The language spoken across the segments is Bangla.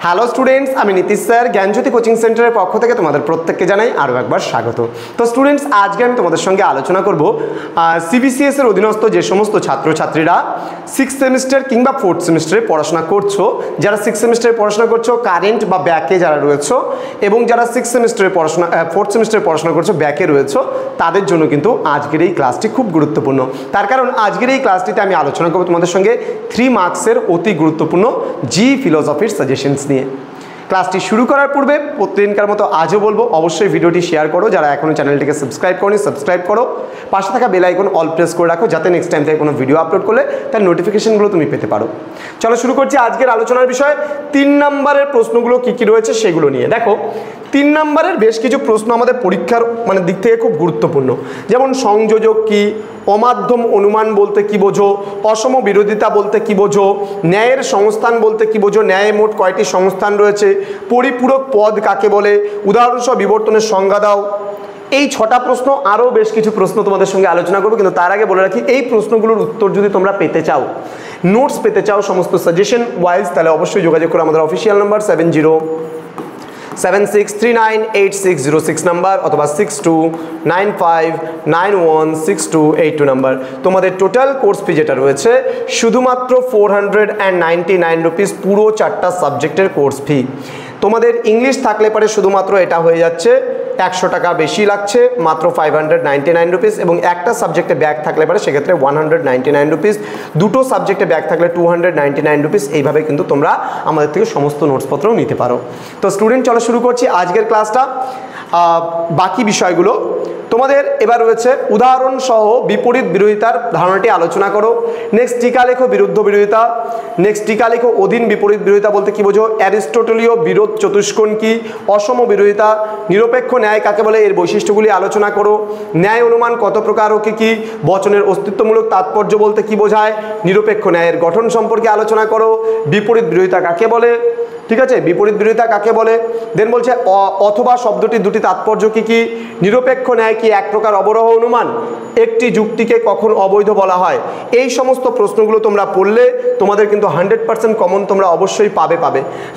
হ্যালো স্টুডেন্টস, আমি নীতিশ স্যার জ্ঞানজ্যোতি কোচিং সেন্টারের পক্ষ থেকে তোমাদের প্রত্যেককে জানাই আরও একবার স্বাগত। তো স্টুডেন্টস, আজকে আমি তোমাদের সঙ্গে আলোচনা করব সিবিসিএস এর অধীনস্থ যে সমস্ত ছাত্রছাত্রীরা 6th সেমিস্টার কিংবা 4th সেমিস্টারে পড়াশোনা করছো, যারা 6th সেমিস্টারে পড়াশোনা করছো কারেন্ট বা ব্যাকে যারা রয়েছো, এবং যারা 4th সেমিস্টারে পড়াশোনা করছো ব্যাকে রয়েছো, তাদের জন্য কিন্তু আজকের এই ক্লাসটি খুব গুরুত্বপূর্ণ। তার কারণ আজকের এই ক্লাসটিতে আমি আলোচনা করব তোমাদের সঙ্গে 3 মার্কসের অতি গুরুত্বপূর্ণ জি ফিলোসফির সাজেশনস নিয়ে। ক্লাসটি শুরু করার পূর্বে প্রতিদিনকার মতো আজও বলবো, অবশ্যই ভিডিওটি শেয়ার করো, যারা এখনও চ্যানেলটিকে সাবস্ক্রাইব করোনি সাবস্ক্রাইব করো, পাশে থাকা বেল আইকন অল প্রেস করে রাখো, যাতে নেক্সট টাইম থেকে কোনো ভিডিও আপলোড করলে তার নোটিফিকেশনগুলো তুমি পেতে পারো। চলো শুরু করছি আজকের আলোচনার বিষয়। 3 নম্বরের প্রশ্নগুলো কী কী রয়েছে সেগুলো নিয়ে। দেখো, 3 নম্বরের বেশ কিছু প্রশ্ন আমাদের পরীক্ষার দিক থেকে খুব গুরুত্বপূর্ণ। যেমন সংযোজক কি, অমাধ্যম অনুমান বলতে কি বোঝো, অসম বিরোধিতা বলতে কি বোঝো, ন্যায়ের সংস্থান বলতে কি বোঝো, ন্যায় মোট কয়টি সংস্থান রয়েছে, পরিপূরক পদ কাকে বলে, উদাহরণসহ বিবর্তনের সংজ্ঞা দাও। এই 6টা প্রশ্ন, আরও বেশ কিছু প্রশ্ন তোমাদের সঙ্গে আলোচনা করবো, কিন্তু তার আগে বলে রাখি এই প্রশ্নগুলোর উত্তর যদি তোমরা পেতে চাও, নোটস পেতে চাও সমস্ত সাজেশন ওয়াইজ, তাহলে অবশ্যই যোগাযোগ করো আমাদের অফিসিয়াল নাম্বার 7076398606 নাম্বার অথবা 6295916282 নাম্বার। তোমাদের টোটাল কোর্স ফি যেটা রয়েছে শুধুমাত্র 499 রুপিস, পুরো 4টা সাবজেক্টের কোর্স ফি। তোমাদের ইংলিশ থাকলে পরে শুধুমাত্র এটা হয়ে যাচ্ছে 100 টাকা বেশি লাগছে, মাত্র 599 রুপিস, এবং একটা সাবজেক্টে ব্যাক থাকলে পরে সেক্ষেত্রে 199 রুপিস, দুটো সাবজেক্টে ব্যাক থাকলে 299 রুপিস। এইভাবে কিন্তু তোমরা আমাদের থেকে সমস্ত নোটসপত্রও নিতে পারো। তো স্টুডেন্ট, চলো শুরু করছি আজকের ক্লাসটা। বাকি বিষয়গুলো তোমাদের এবার রয়েছে উদাহরণ সহ বিপরীত বিরোধিতার ধারণাটি আলোচনা করো। নেক্সট টিকা লেখো বিরুদ্ধ বিরোধিতা। নেক্সট টিকা লেখো অধীন বিপরীত বিরোধিতা বলতে কি বোঝো, অ্যারিস্টটলীয় বিরোধ চতুষ্কোণ কি, অসম বিরোধিতা, নিরপেক্ষ ন্যায় কাকে বলে, এর বৈশিষ্ট্যগুলি আলোচনা করো। ন্যায় অনুমান কত প্রকার ও কি, বচনের অস্তিত্বমূলক তাৎপর্য বলতে কি বোঝায়, নিরপেক্ষ ন্যায়ের গঠন সম্পর্কে আলোচনা করো। বিপরীত বিরোধিতা কাকে বলে, ঠিক আছে, বিপরীত বিরোধিতা কাকে বলে। দেন বলছে অথবা শব্দটির দুটি তাৎপর্য কি কি, নিরপেক্ষ ন্যায় কি এক প্রকার অবরোহ অনুমান, একটি যুক্তিকে কখন অবৈধ বলা হয়। এই সমস্ত প্রশ্নগুলো তোমরা পড়লে তোমাদের কিন্তু 100% কমন তোমরা অবশ্যই পাবে।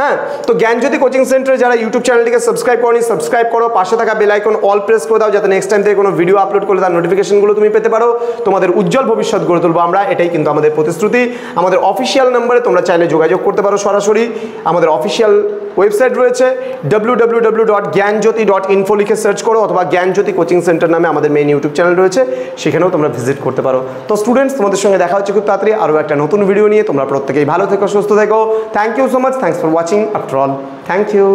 হ্যাঁ, তো জ্ঞানজ্যোতি কোচিং সেন্টারে যারা ইউটিউব চ্যানেলটিকে সাবস্ক্রাইব করনি সাবস্ক্রাইব করো, পাশে থাকা বেল আইকন অল প্রেস করে দাও, যাতে নেক্সট টাইম থেকে কোনো ভিডিও আপলোড করলে তার নোটিফিকেশনগুলো তুমি পেতে পারো। তোমাদের উজ্জ্বল ভবিষ্যৎ গড়ে তুলবো আমরা, এটাই কিন্তু আমাদের প্রতিশ্রুতি। আমাদের অফিসিয়াল নম্বরে তোমরা চাইলে যোগাযোগ করতে পারো সরাসরি। আমাদের অফিসিয়াল ওয়েবসাইট রয়েছে www.gyanjyoti.info লিখে সার্চ করো, অথবা জ্ঞানজ্যোতি কোচিং সেন্টার নামে আমাদের মেইন ইউটিউব চ্যানেল রয়েছে, সেখানেও তোমরা ভিজিট করতে পারো। তো স্টুডেন্টস, তোমাদের সঙ্গে দেখা হচ্ছে খুব তাড়াতাড়ি আরও একটা নতুন ভিডিও নিয়ে। তোমরা প্রত্যেকেই ভালো থেকো, সুস্থ থেকো। Thank you so much, thanks for watching after all, thank you.